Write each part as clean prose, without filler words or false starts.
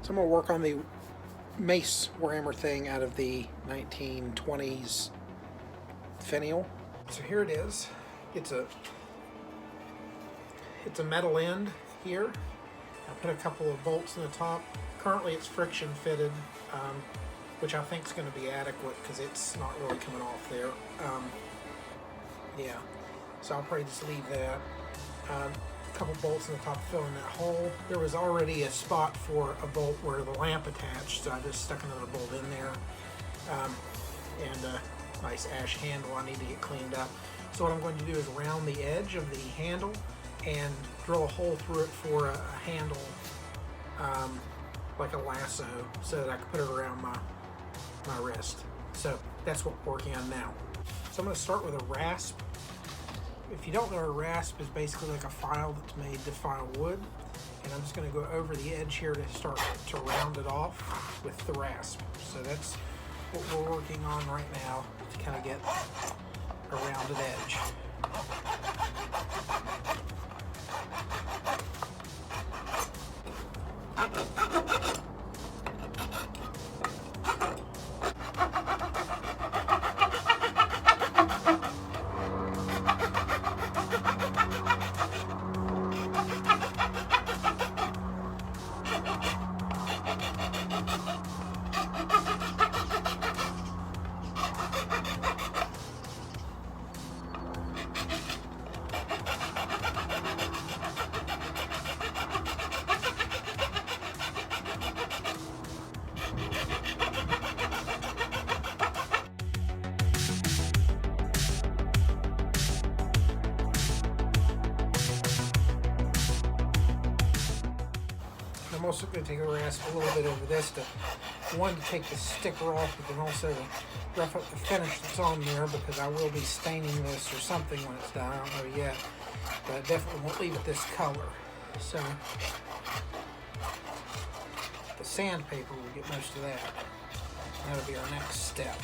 So I'm going to work on the Mace Warhammer thing out of the 1920s finial. So here it is. It's a metal end here. I put a couple of bolts in the top. Currently it's friction fitted, which I think is going to be adequate because it's not really coming off there. Yeah, so I'll probably just leave that. A couple bolts in the top to fill in that hole. There was already a spot for a bolt where the lamp attached, so I just stuck another bolt in there. And a nice ash handle I need to get cleaned up. So what I'm going to do is round the edge of the handle and drill a hole through it for a handle, like a lasso, so that I can put it around my wrist. So that's what we're working on now. So I'm going to start with a rasp. If you don't know, a rasp is basically like a file that's made to file wood. And I'm just going to go over the edge here to start to round it off with the rasp. So that's what we're working on right now, to kind of get a rounded edge. I'm also going to take a rasp a little bit over this to, one, to take the sticker off, but then also to rough up the finish that's on there, because I will be staining this or something when it's done. I don't know yet, but I definitely won't leave it this color. So the sandpaper will get most of that. That'll be our next step.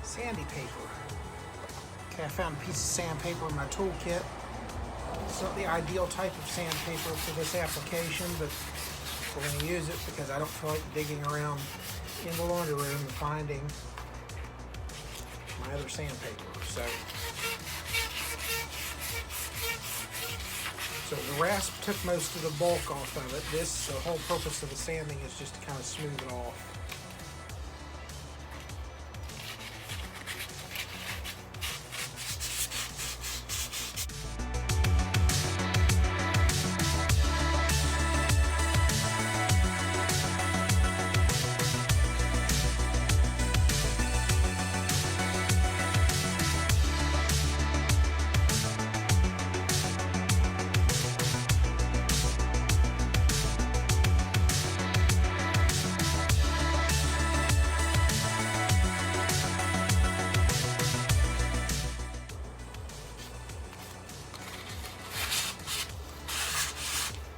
Sandy paper. Okay, I found a piece of sandpaper in my toolkit. It's not the ideal type of sandpaper for this application, but we're going to use it because I don't feel like digging around in the laundry room and finding my other sandpaper. So the rasp took most of the bulk off of it. The whole purpose of the sanding is just to kind of smooth it off.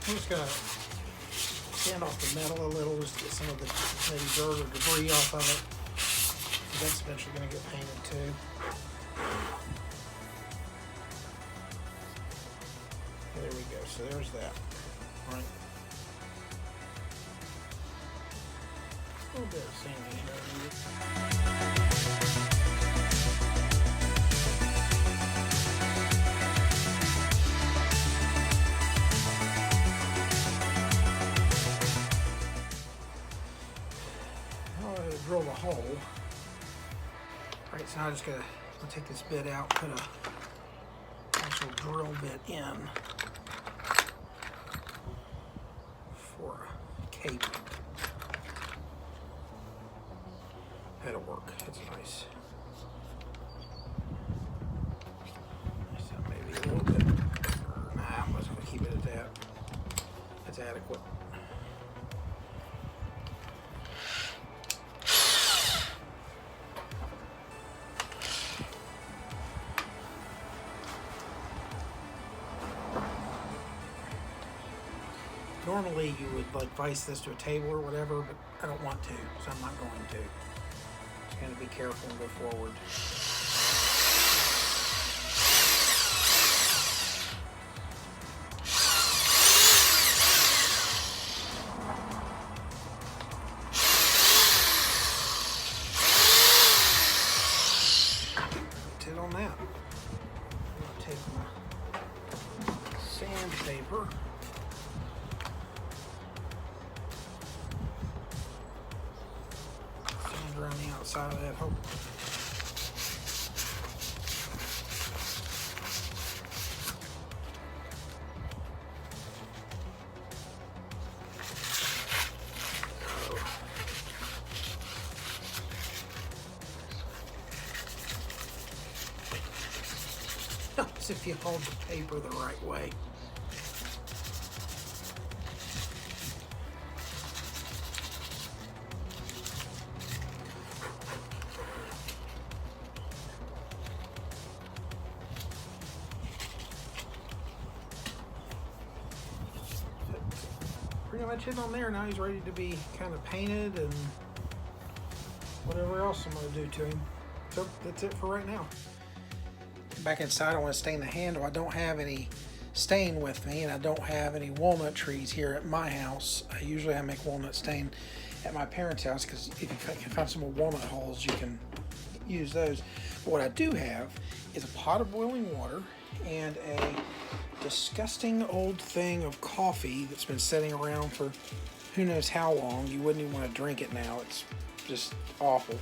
I'm just going to sand off the metal a little just to get some of the maybe dirt or debris off of it. That's eventually going to get painted too. There we go. So there's that. All right. A little bit of sanding here. Drill the hole. Right, so I'm just gonna take this bit out, put a actual drill bit in for a cape. That'll work. It's nice. normally you would like vise this to a table or whatever, but I don't want to, so I'm not going to. Just gotta be careful and go forward. That's it on that. I'm gonna take my sandpaper. Around the outside of that hole. Helps if you hold the paper the right way. Pretty much it on there. Now he's ready to be kind of painted and whatever else I'm going to do to him. So that's it for right now. Back inside, I want to stain the handle. I don't have any stain with me, and I don't have any walnut trees here at my house. Usually I make walnut stain at my parents' house because if you can find some more walnut hulls, you can use those. But what I do have is a pot of boiling water and a disgusting old thing of coffee that's been sitting around for who knows how long. You wouldn't even want to drink it now. It's just awful.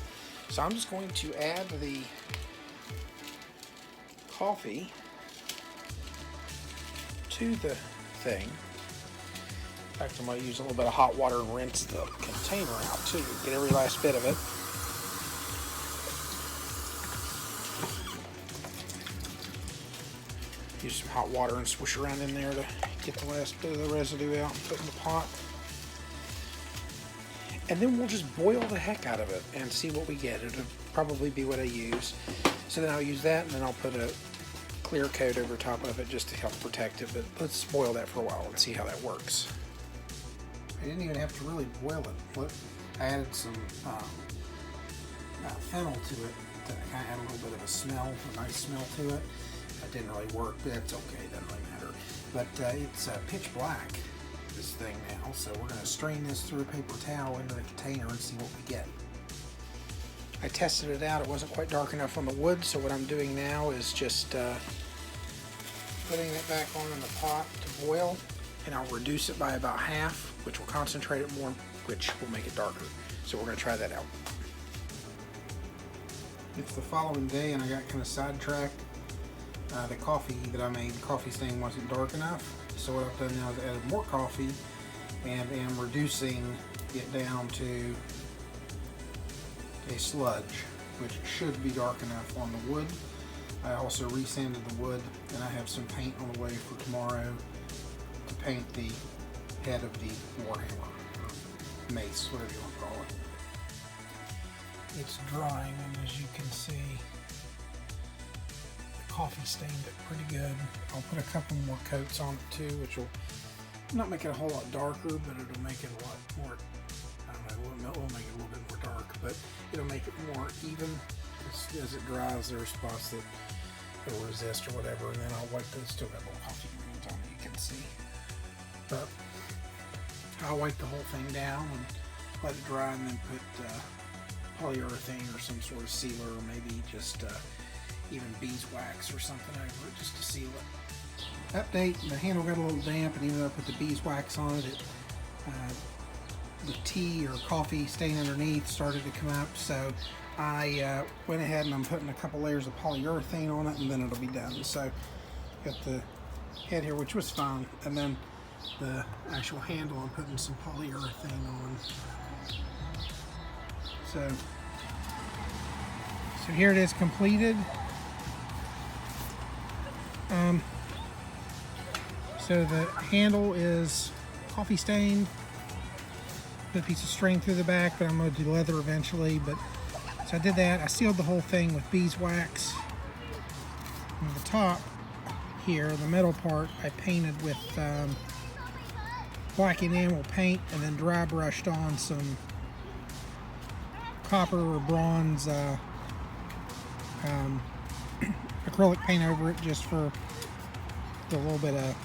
So I'm just going to add the coffee to the thing. In fact, I'm going to use a little bit of hot water and rinse the container out too. Get every last bit of it. Use some hot water and swish around in there to get the last bit of the residue out and put in the pot. And then we'll just boil the heck out of it and see what we get. It'll probably be what I use. So then I'll use that, and then I'll put a clear coat over top of it just to help protect it. But let's boil that for a while and see how that works. I didn't even have to really boil it. Look, I added some fennel to it to kind of add a little bit of a smell, a nice smell to it. That didn't really work, but that's okay, doesn't really matter. But it's pitch black, this thing now, so we're going to strain this through a paper towel into the container and see what we get. I tested it out. It wasn't quite dark enough on the wood, so what I'm doing now is just putting it back on in the pot to boil, and I'll reduce it by about half, which will concentrate it more, which will make it darker. So we're going to try that out. It's the following day, and I got kind of sidetracked. The coffee that I made, the coffee stain wasn't dark enough. So what I've done now is added more coffee and am reducing it down to a sludge, which should be dark enough on the wood. I also resanded the wood, and I have some paint on the way for tomorrow to paint the head of the warhammer, or mace, whatever you want to call it. It's drying, and as you can see, the coffee stained it pretty good. I'll put a couple more coats on it too, which will not make it a whole lot darker, but it'll make it a lot more, I don't know, it will make it a little bit more dark, but it'll make it more even as it dries. There are spots that it'll resist or whatever, and then I'll wipe those. Still got little coffee greens on it, you can see. But I'll wipe the whole thing down and let it dry, and then put polyurethane or some sort of sealer, or maybe just even beeswax or something over it just to seal it. Update, the handle got a little damp, and even though I put the beeswax on it, the tea or coffee stain underneath started to come up, so I went ahead and I'm putting a couple layers of polyurethane on it, and then it'll be done. So got the head here, which was fine, and then the actual handle I'm putting some polyurethane on. So here it is completed. So the handle is coffee stained. Put a piece of string through the back, but I'm going to do leather eventually. But so I did that. I sealed the whole thing with beeswax. On the top here, the metal part, I painted with black enamel paint and then dry brushed on some copper or bronze acrylic paint over it just for the little bit of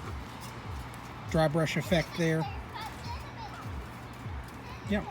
dry brush effect there. Yeah.